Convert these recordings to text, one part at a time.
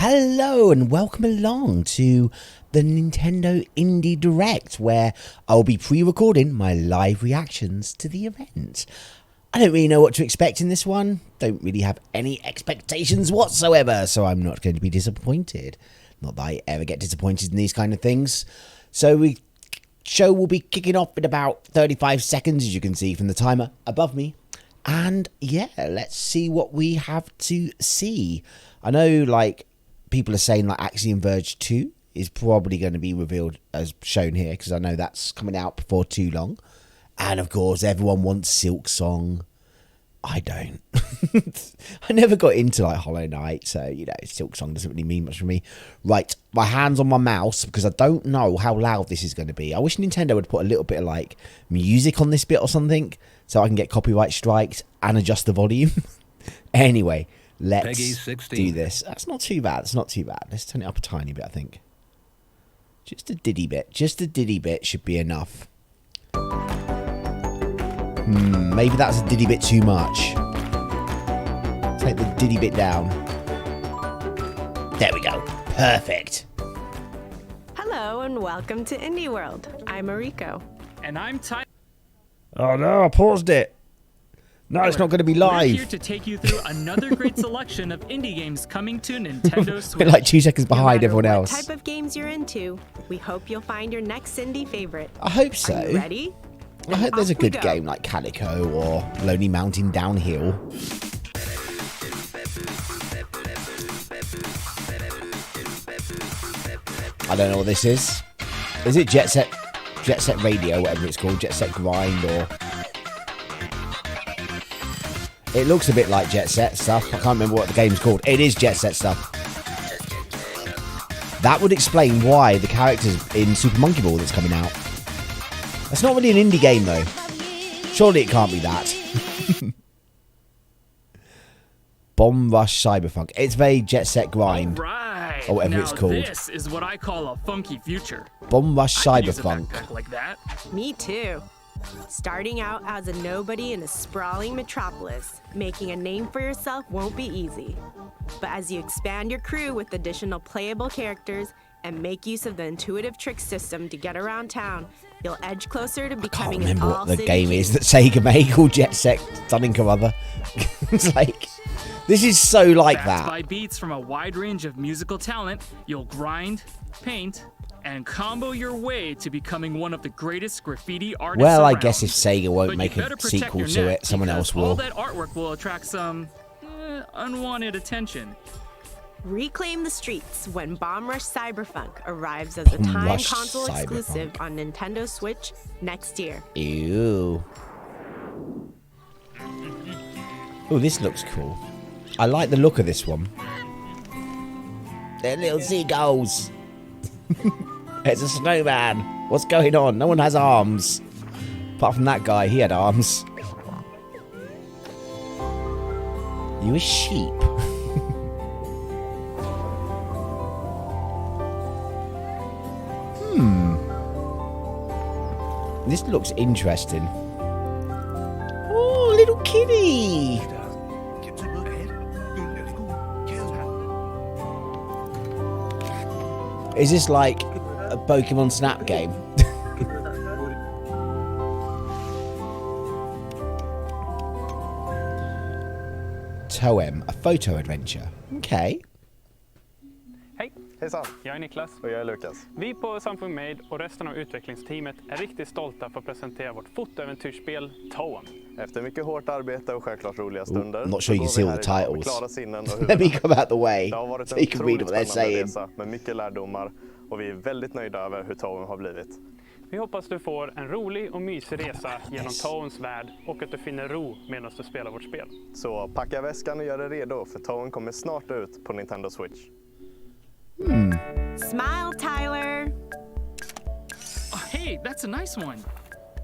Hello and welcome along to the Nintendo Indie Direct, where I'll be pre-recording my live reactions to the event. I don't really know what to expect in this one, don't really have any expectations whatsoever, so I'm not going to be disappointed. Not that I ever get disappointed in these kind of things. So the show will be kicking off in about 35 seconds, as you can see from the timer above me. And yeah, let's see what we have to see. I know, like, people are saying like Axiom Verge 2 is probably going to be revealed as shown here, because I know that's coming out before too long. And of course, everyone wants Silk Song. I don't. I never got into like Hollow Knight, so you know, Silk Song doesn't really mean much for me. Right, my hand's on my mouse because I don't know how loud this is going to be. I wish Nintendo would put a little bit of like music on this bit or something, so I can get copyright strikes and adjust the volume. Anyway, let's do this. That's not too bad. It's not too bad. Let's turn it up a tiny bit, I think. Just a diddy bit. Just a diddy bit should be enough. Maybe that's a diddy bit too much. Take the diddy bit down. There we go. Perfect. Hello and welcome to Indie World. I'm Mariko. And I'm Ty. Oh no, I paused it. No, it's not going to be live. We're here to take you through another great selection of indie games coming to Nintendo Switch. We're like 2 seconds behind everyone else. What type of games you're into, we hope you'll find your next indie favorite. I hope so. Are you ready? I hope there's a good game like Calico or Lonely Mountain Downhill. I don't know what this is. Is it Jet Set Radio, whatever it's called, Jet Set Grind, or... It looks a bit like Jet Set stuff. I can't remember what the game's called. It is Jet Set stuff. That would explain why the characters in Super Monkey Ball that's coming out. That's not really an indie game, though. Surely it can't be that. Bomb Rush Cyberpunk. It's very Jet Set Grind. Right. Or whatever now it's called. This is what I call a funky future. Bomb Rush I could use a Cyberpunk. backpack like that. Me too. Starting out as a nobody in a sprawling metropolis, making a name for yourself won't be easy. But as you expand your crew with additional playable characters and make use of the intuitive trick system to get around town, you'll edge closer to becoming an all-city king. I can't remember what the game is that Sega made called Jet Set something or other. It's like, this is so like Backed that. by beats from a wide range of musical talent, you'll grind, paint, and combo your way to becoming one of the greatest graffiti artists Well, I around. guess if Sega won't But make you a better protect sequel your to neck, it, someone else because all will. that artwork will attract some unwanted attention. Reclaim the streets when Bomb Rush Cyberpunk arrives as a Bomb time Rush console exclusive Cyberpunk. on Nintendo Switch next year. Ew. Oh, this looks cool. I like the look of this one. They're little seagulls. It's a snowman. What's going on? No one has arms. Apart from that guy, he had arms. You a sheep? This looks interesting. Oh, little kitty. Is this like a Pokemon Snap game? Toem, a photo adventure. Okay. Hej! Hejsan! Jag är Niklas. Och jag är Lukas. Vi på Something Made och resten av utvecklingsteamet är riktigt stolta för att presentera vårt fotoäventyrsspel Toem. Efter mycket hårt arbete och självklart roliga stunder. Not sure you can see all the titles. Klara sinnen och Let me come out the way det har varit so en you can read otroligt what they're spännande saying. resa med mycket lärdomar och vi är väldigt nöjda över hur Toem har blivit. Vi hoppas du får en rolig och mysig resa genom Toems värld och att du finner ro medan du spelar vårt spel. Så packa väskan och gör dig redo för Toem kommer snart ut på Nintendo Switch. Smile, Tyler! Oh, hey, that's a nice one.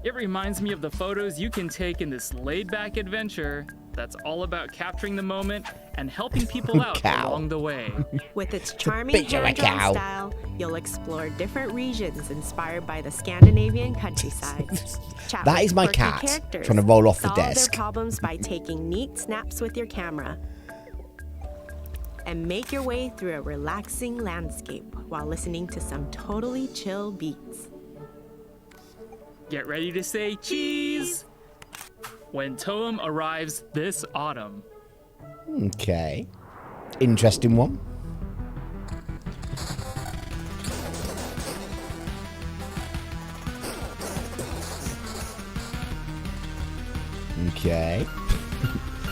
It reminds me of the photos you can take in this laid-back adventure that's all about capturing the moment and helping people out along the way. With its charming picture of a hand-drawn cow. style, you'll explore different regions inspired by the Scandinavian countryside. Chat That with is my quirky cat characters. trying to roll off the Solve desk. their problems by taking neat snaps with your camera. and make your way through a relaxing landscape while listening to some totally chill beats. Get ready to say cheese when Toem arrives this autumn. Okay. Interesting one. Okay.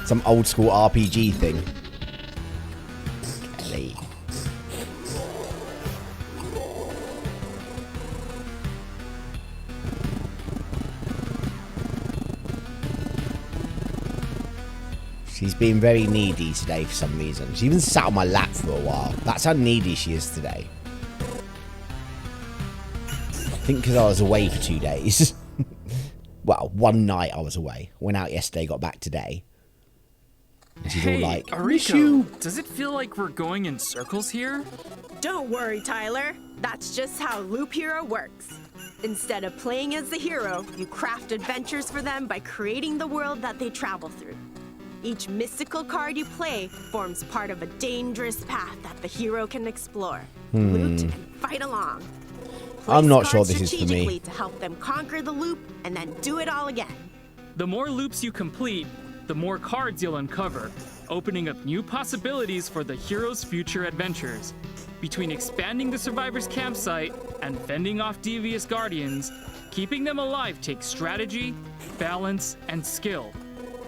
Some old school RPG thing. Kelly. She's being very needy today for some reason. She even sat on my lap for a while. That's how needy she is today. I think because I was away for 2 days. Well, one night I was away. Went out yesterday, got back today. And she's all like, Ariko, does it feel like we're going in circles here? Don't worry, Tyler. That's just how Loop Hero works. Instead of playing as the hero, you craft adventures for them by creating the world that they travel through. Each mystical card you play forms part of a dangerous path that the hero can explore, loot, and fight along. I'm not sure this is for me. To help them conquer the loop and then do it all again. The more loops you complete, the more cards you'll uncover, opening up new possibilities for the hero's future adventures. Between expanding the survivor's campsite and fending off devious guardians, keeping them alive takes strategy, balance, and skill,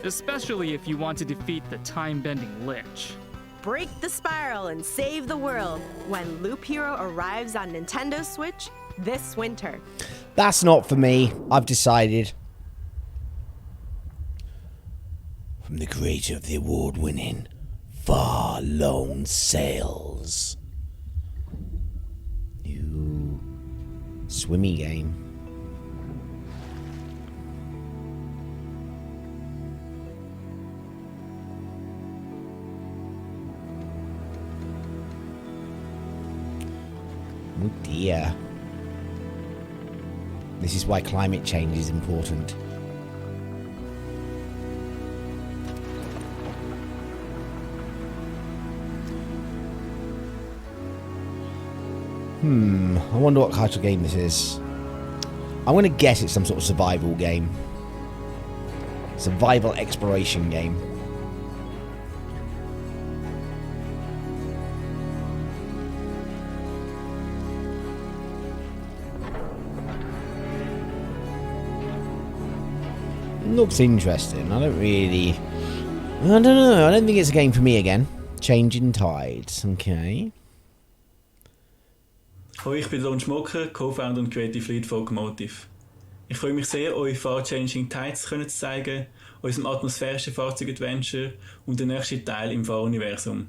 especially if you want to defeat the time-bending Lich. Break the spiral and save the world when Loop Hero arrives on Nintendo Switch this winter. That's not for me. I've decided. From the creator of the award-winning Far Lone Sails. New swimmy game. Oh dear. This is why climate change is important. I wonder what kind of game this is. I'm going to guess it's some sort of survival game. Survival exploration game. Looks interesting. I don't know. I don't think it's a game for me again. Changing Tides. Okay. Hoi, ich bin Lon Schmocker, Co-Founder und Creative Lead von Automotive. Ich freue mich sehr, euch Far Changing Tides zu zeigen, unserem atmosphärischen Fahrzeug-Adventure und den nächsten Teil im Far-Universum.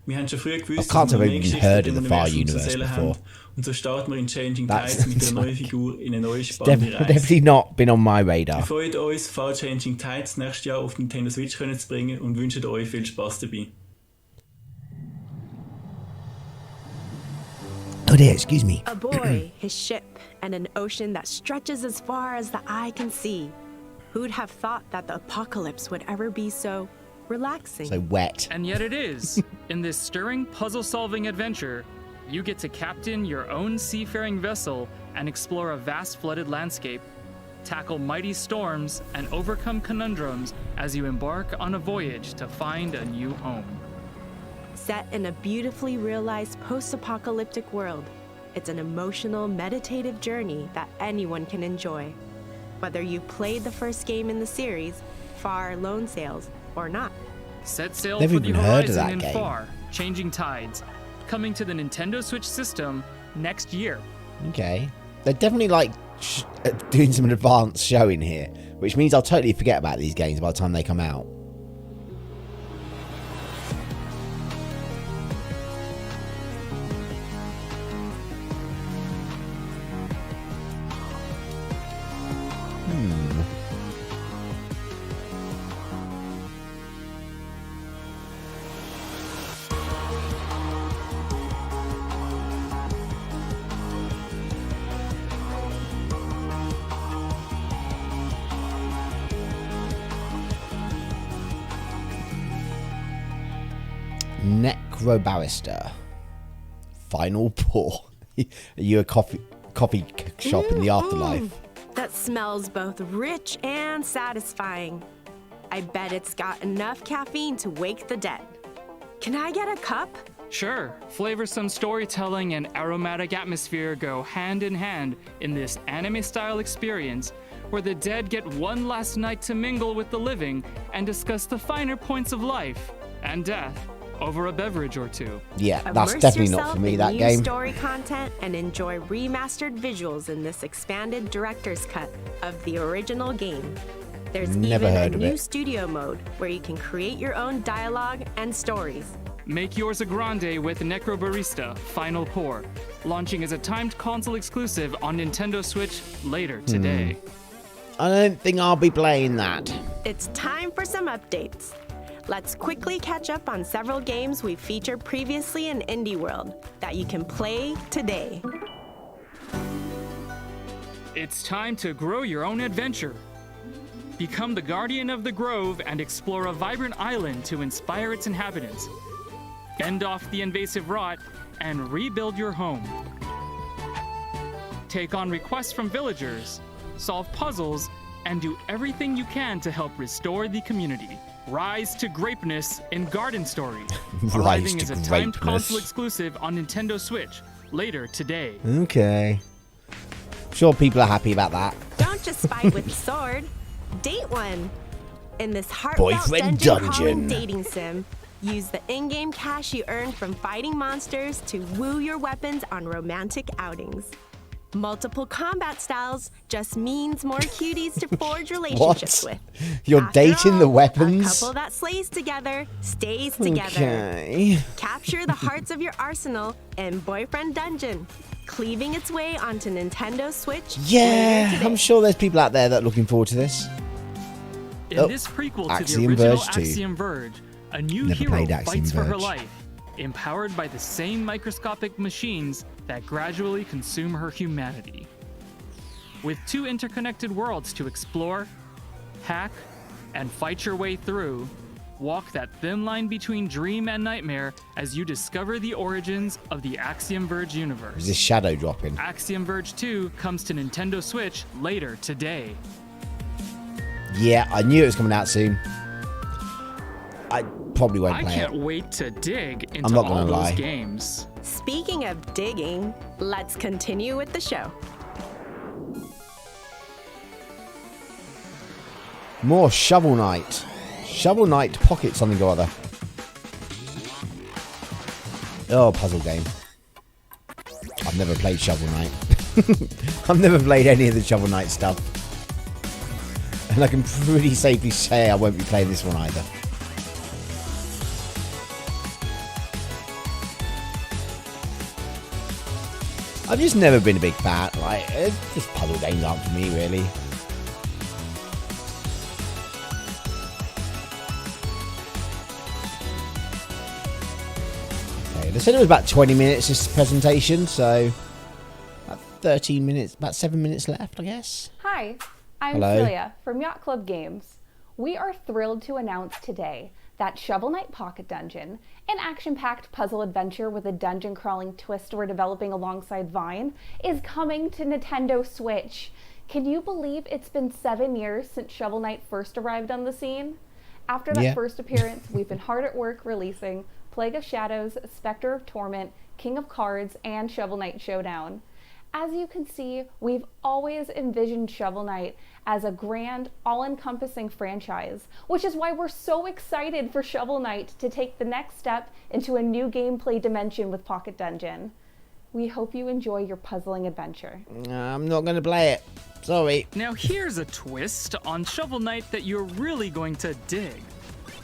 Wir haben schon früh gewusst, dass wir mehr Geschichten im Universum zu erzählen haben, und so starten wir in Changing Tides mit einer neuen Figur in eine neue spannende Reise. Definitely not been on my radar. Wir freuen uns, Far Changing Tides nächstes Jahr auf Nintendo Switch zu bringen und wünschen euch viel Spaß dabei. Oh dear, excuse me. A boy, his ship, and an ocean that stretches as far as the eye can see. Who'd have thought that the apocalypse would ever be so relaxing? So wet. And yet it is. In this stirring puzzle-solving adventure, you get to captain your own seafaring vessel and explore a vast flooded landscape, tackle mighty storms, and overcome conundrums as you embark on a voyage to find a new home. Set in a beautifully realized post-apocalyptic world, it's an emotional, meditative journey that anyone can enjoy. Whether you played the first game in the series, Far Lone Sails, or not. Set sail Never for the even heard of horizon that in game. Far, Changing Tides, coming to the Nintendo Switch system next year. Okay. They're definitely like doing some advanced showing here, which means I'll totally forget about these games by the time they come out. Necrobarista. Final pour. Are you a coffee shop in the afterlife? That smells both rich and satisfying. I bet it's got enough caffeine to wake the dead. Can I get a cup? Sure, flavorsome storytelling and aromatic atmosphere go hand in hand in this anime-style experience where the dead get one last night to mingle with the living and discuss the finer points of life and death over a beverage or two. Yeah, that's Immerse definitely not yourself for me, in that new game. story content and enjoy remastered visuals in this expanded director's cut of the original game. There's Never even heard a of new it. studio mode where you can create your own dialogue and stories. Make yours a grande with Necrobarista Final Pour, launching as a timed console exclusive on Nintendo Switch later today. I don't think I'll be playing that. It's time for some updates. Let's quickly catch up on several games we've featured previously in Indie World that you can play today. It's time to grow your own adventure. Become the guardian of the grove and explore a vibrant island to inspire its inhabitants. Fend off the invasive rot and rebuild your home. Take on requests from villagers, solve puzzles, and do everything you can to help restore the community. Rise to Grapeness in Garden Story, arriving as a timed console exclusive on Nintendo Switch later today. Okay. Sure people are happy about that. Don't just fight with the sword, date one. In this heartfelt Boyfriend dungeon dungeon. dating sim, use the in-game cash you earned from fighting monsters to woo your weapons on romantic outings. Multiple combat styles just means more cuties to forge relationships with. You're After dating the all, weapons? A couple that slays together stays together. Okay. Capture the hearts of your arsenal in Boyfriend Dungeon, cleaving its way onto Nintendo Switch. Yeah, later today. I'm sure there's people out there that are looking forward to this. In this prequel to the Axiom original Verge 2. Axiom Verge, a new Never hero played Axiom fights for her Verge. life, empowered by the same microscopic machines that gradually consume her humanity. With 2 interconnected worlds to explore, hack, and fight your way through, walk that thin line between dream and nightmare as you discover the origins of the Axiom Verge universe. Is this shadow dropping? Axiom Verge 2 comes to Nintendo Switch later today. Yeah, I knew it was coming out soon. I probably won't I play can't it. wait to dig I'm into not all gonna those lie. games. Speaking of digging, let's continue with the show. More Shovel Knight. Shovel Knight Pocket something or other. Oh, puzzle game. I've never played Shovel Knight. I've never played any of the Shovel Knight stuff. And I can pretty safely say I won't be playing this one either. I've just never been a big fan. Like, just puzzle games aren't for me, really. Okay, they said it was about 20 minutes, this presentation, so about 13 minutes, about 7 minutes left, I guess. Hi, I'm Hello. Celia from Yacht Club Games. We are thrilled to announce today that Shovel Knight Pocket Dungeon, an action-packed puzzle adventure with a dungeon-crawling twist we're developing alongside Vine, is coming to Nintendo Switch. Can you believe it's been 7 years since Shovel Knight first arrived on the scene? After that first appearance, we've been hard at work releasing Plague of Shadows, Spectre of Torment, King of Cards, and Shovel Knight Showdown. As you can see, we've always envisioned Shovel Knight as a grand, all-encompassing franchise, which is why we're so excited for Shovel Knight to take the next step into a new gameplay dimension with Pocket Dungeon. We hope you enjoy your puzzling adventure. I'm not going to play it. Sorry. Now here's a twist on Shovel Knight that you're really going to dig.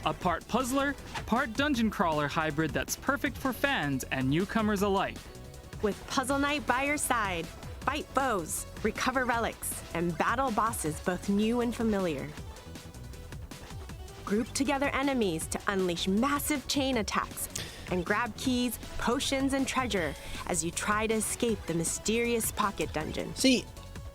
A part puzzler, part dungeon crawler hybrid that's perfect for fans and newcomers alike. With Puzzle Knight by your side, fight foes, recover relics, and battle bosses both new and familiar. Group together enemies to unleash massive chain attacks and grab keys, potions, and treasure as you try to escape the mysterious pocket dungeon. See,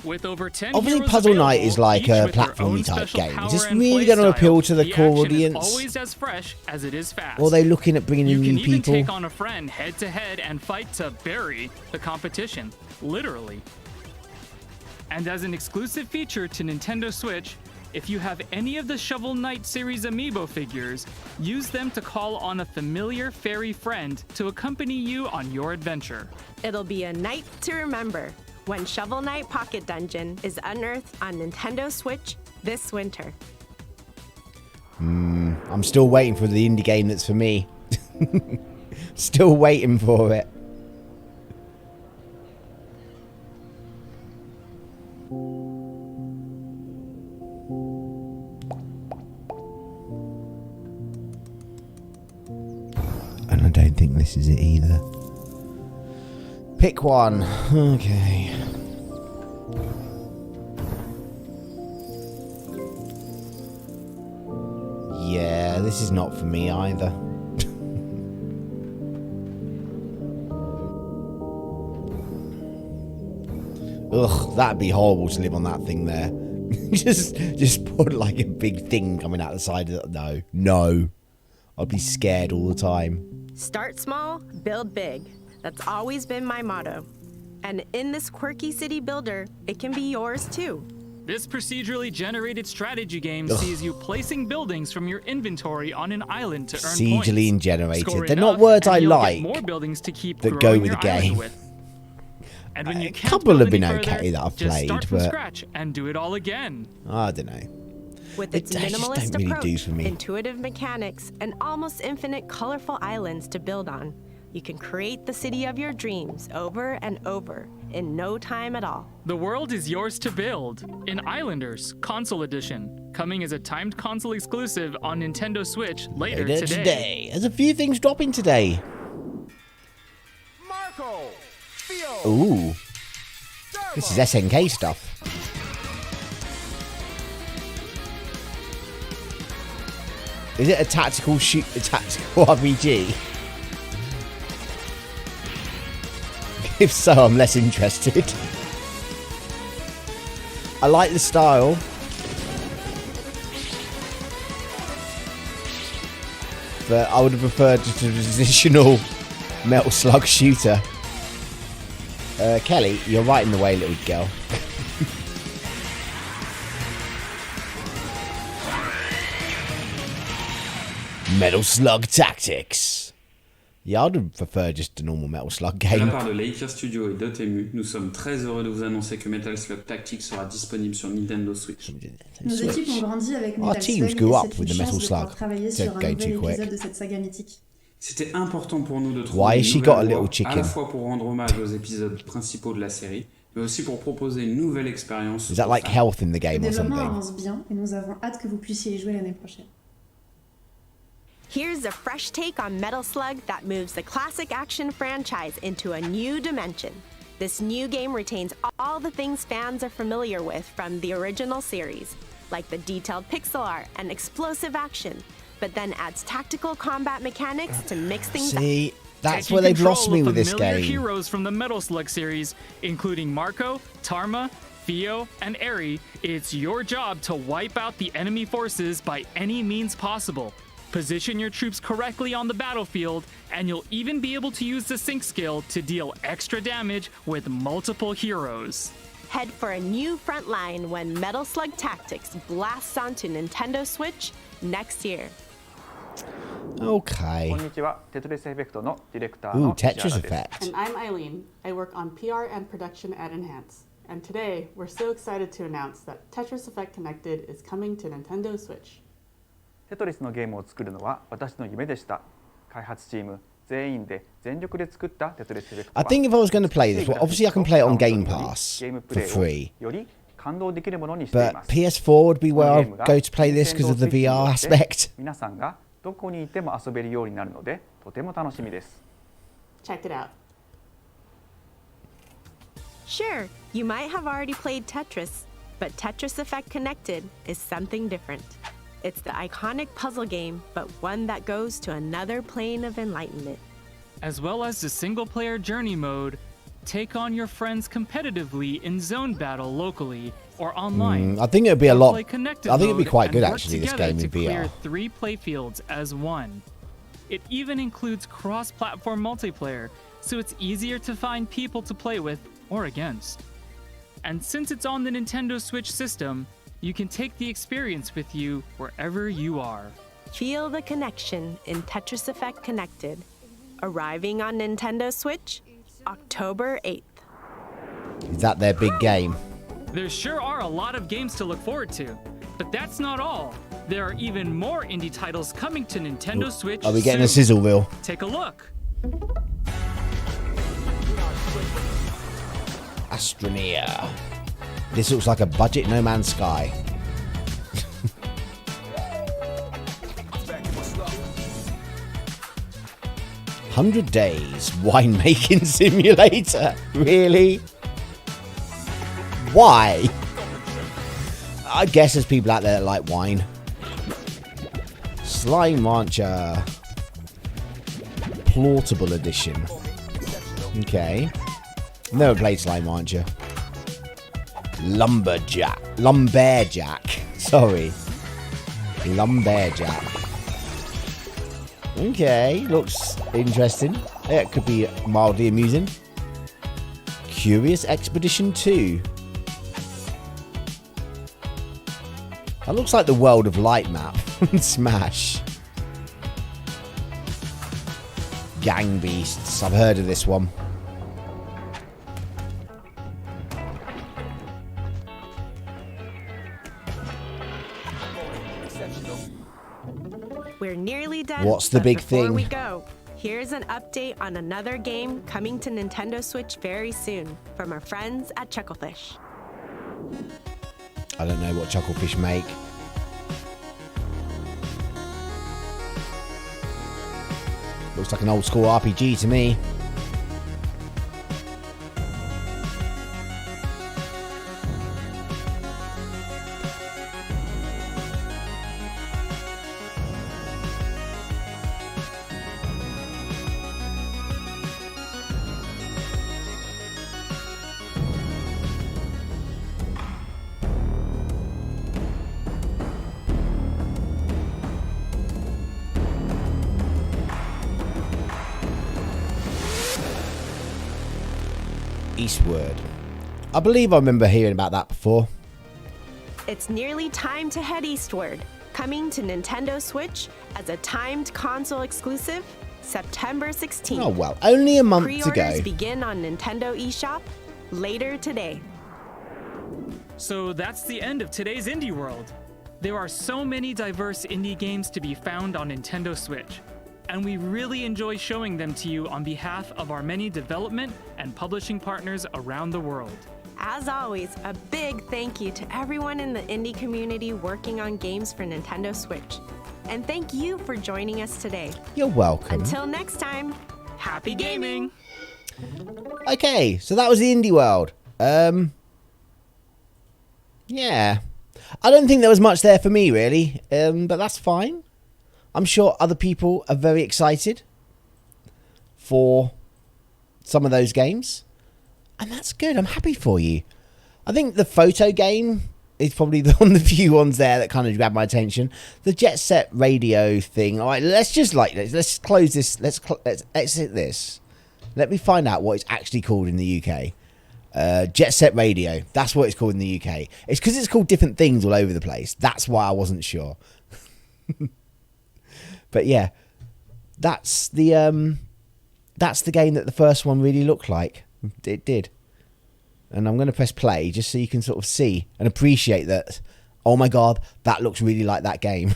With over 10 Obviously, heroes Puzzle Night available, is like each a with their platformy own type special game. power Is this and really play going to style, appeal to the core action is audience? always as fresh as it is fast. Or are they looking at bringing in You can new even people? take on a friend head to head and fight to bury the competition, literally. And as an exclusive feature to Nintendo Switch, if you have any of the Shovel Knight series amiibo figures, use them to call on a familiar fairy friend to accompany you on your adventure. It'll be a night to remember when Shovel Knight Pocket Dungeon is unearthed on Nintendo Switch this winter. I'm still waiting for the indie game that's for me. Still waiting for it. And I don't think this is it either. Pick one. Okay. Yeah, this is not for me either. Ugh, that'd be horrible to live on that thing there. just put like a big thing coming out the side of it. No. I'd be scared all the time. Start small, build big. That's always been my motto. And in this quirky city builder, it can be yours too. This procedurally generated strategy game sees you placing buildings from your inventory on an island to earn points. Procedurally generated. Score They're enough, not words I and you'll like get more buildings to keep that growing go with your the island game. with. And when you A can't couple build have been any okay further, that I've just played, start from but scratch and do it all again. I don't know. With It its just minimalist don't really approach, do for me. intuitive mechanics, and almost infinite colorful islands to build on, you can create the city of your dreams over and over in no time at all. The world is yours to build in Islanders Console Edition, coming as a timed console exclusive on Nintendo Switch later today. There's a few things dropping today. Marco, Theo, Ooh. This is SNK stuff. Is it a tactical RPG? If so, I'm less interested. I like the style. But I would have preferred just a traditional Metal Slug shooter. Kelly, you're right in the way, little girl. Metal Slug Tactics. Yeah, I'd prefer just a normal Metal Slug De la game. part de Laker Studio et Dotemu, nous sommes très heureux de vous annoncer que Metal Slug Tactics sera disponible sur Nintendo Switch. Nos équipes ont grandi avec Our Metal teams Slug grew et up c'est with une the Metal chance de pouvoir Slug. travailler Don't sur un go nouvel too quick. épisode de cette saga mythique. C'était important pour nous de Why trouver has une she nouvelle got a little voie, chicken? à la fois pour rendre hommage aux épisodes principaux de la série, mais aussi pour proposer une nouvelle expérience. Is that like health in the Le game or développement something? avance bien et nous avons hâte que vous puissiez y jouer l'année prochaine. Here's a fresh take on Metal Slug that moves the classic action franchise into a new dimension. This new game retains all the things fans are familiar with from the original series, like the detailed pixel art and explosive action, but then adds tactical combat mechanics to mix things up. See, that's Taking where they've control lost me of with this familiar game. heroes from the Metal Slug series, including Marco, Tarma, Theo, and Eri, it's your job to wipe out the enemy forces by any means possible. Position your troops correctly on the battlefield, and you'll even be able to use the sync skill to deal extra damage with multiple heroes. Head for a new front line when Metal Slug Tactics blasts onto Nintendo Switch next year. Okay. こんにちは、テトリスエフェクトのディレクターの Ooh, 藤原 Tetris です effect. And I'm Eileen. I work on PR and production at Enhance. And today, we're so excited to announce that Tetris Effect Connected is coming to Nintendo Switch. テトリスのゲームを作るのは私の夢でした。開発チーム全員で全力で作ったテトリスエフェクト I は think if I was going to play this, well, obviously I can play it on Game ゲ Pass ームプ for レイ free. をより感動できるものにしてい But ます PS4 would be where I'll go to play this because of the VR aspect. 皆さんがどこにいても遊べるようになるのでとても楽しみです。 Check it out. Sure, you might have already played Tetris, but Tetris Effect Connected is something different. It's the iconic puzzle game, but one that goes to another plane of enlightenment. As well as the single-player journey mode, take on your friends competitively in zone battle locally or online. I think it'd be a lot. I think it'd be quite good work actually. This together game in to clear VR. 3 playfields as one. It even includes cross-platform multiplayer, so it's easier to find people to play with or against. And since it's on the Nintendo Switch system, you can take the experience with you wherever you are. Feel the connection in Tetris Effect Connected. Arriving on Nintendo Switch, October 8th. Is that their big game? There sure are a lot of games to look forward to, but that's not all. There are even more indie titles coming to Nintendo Switch. Are we getting soon. a sizzle reel? Take a look. Astroneer. This looks like a budget No Man's Sky. "100 Days Winemaking Simulator." Really? Why? I guess there's people out there that like wine. Slime Rancher. Portable Edition. Okay. Never played Slime Rancher. Lumberjack. Sorry. Lumberjack. Okay, looks interesting. It could be mildly amusing. Curious Expedition 2. That looks like the World of Light map. Smash. Gang Beasts. I've heard of this one. We're nearly done. What's the big before thing? we go, here's an update on another game coming to Nintendo Switch very soon from our friends at Chucklefish. I don't know what Chucklefish make. Looks like an old school RPG to me. Eastward. I believe I remember hearing about that before. It's nearly time to head eastward, coming to Nintendo Switch as a timed console exclusive, September 16th. Oh well, only a month to Pre-orders go. begin on Nintendo eShop later today. So that's the end of today's Indie World. There are so many diverse indie games to be found on Nintendo Switch, and we really enjoy showing them to you on behalf of our many development and publishing partners around the world. As always, a big thank you to everyone in the indie community working on games for Nintendo Switch. And thank you for joining us today. You're welcome. Until next time, happy gaming! Okay, so that was the Indie World. Yeah. I don't think there was much there for me, really. But that's fine. I'm sure other people are very excited for some of those games. And that's good. I'm happy for you. I think the photo game is probably one of the few ones there that kind of grabbed my attention. The Jet Set Radio thing. All right, let's let's close this. Let's exit this. Let me find out what it's actually called in the UK. Jet Set Radio. That's what it's called in the UK. It's because it's called different things all over the place. That's why I wasn't sure. But yeah, that's the game that the first one really looked like. It did. And I'm going to press play just so you can sort of see and appreciate that. Oh my god, that looks really like that game.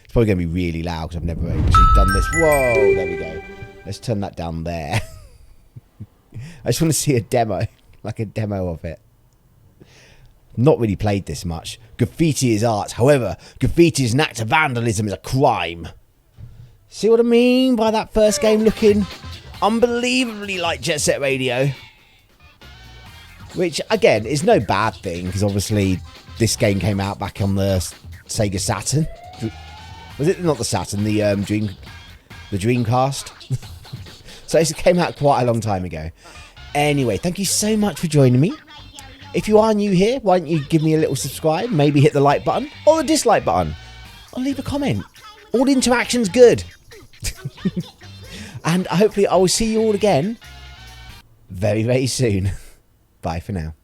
It's probably going to be really loud because I've never actually done this. Whoa, there we go. Let's turn that down there. I just want to see a demo, like a demo of it. Not really played this much. Graffiti is art. However, graffiti is an act of vandalism, is a crime. See what I mean by that first game looking unbelievably like Jet Set Radio? Which, again, is no bad thing, because obviously this game came out back on the Sega Saturn. Was it not the Saturn, the Dreamcast? So it came out quite a long time ago. Anyway, thank you so much for joining me. If you are new here, why don't you give me a little subscribe, maybe hit the like button or the dislike button, or leave a comment. All interaction's good. And hopefully I will see you all again very, very soon. Bye for now.